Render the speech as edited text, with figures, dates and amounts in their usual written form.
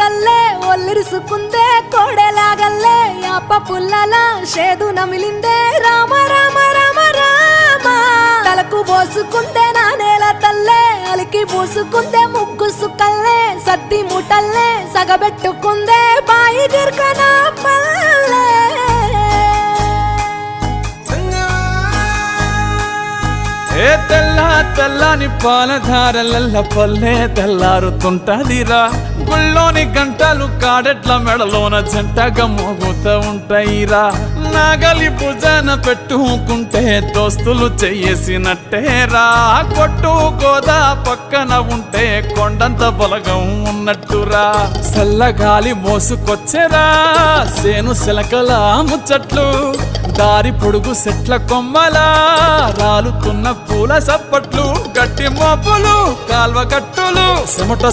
తల్లే ఒల్లిరుసుకుందే కోడెలాగల్లే యాప పుల్లల షేదు నమిలిందే రామ రామ రామ రామ తలకు పోసుకుందే నా నేల తల్లే అలికి పూసుకుందే ముగ్గు సుక్కల్లే సద్ది ముటల్లే సగబెట్టుకుందే బాయి గిర్కనా పల్లె ఏ తెల్ల తెల్లని పాలధారలల్ల పల్లె తెల్లారుతుంటదిరా గుళ్ళోని గంటలు కాడెట్ల మెడలోన జంటగా మోగుతూ ఉంటాయిరా నాగలి భుజన పెట్టుకుంటే దోస్తులు చెయ్యేసినట్టేరా కొట్టు గోదా పక్కన ఉంటే కొండంత బలగం ఉన్నట్టురా చల్లగాలి మోసుకొచ్చెరా సేను శిలకల ముచ్చట్లు దారి పొడుగు సెట్ల కొమ్మలా రాలుతున్న పూల సప్పట్లు గట్టి మోపులు కాల్వ గట్టులు చెమట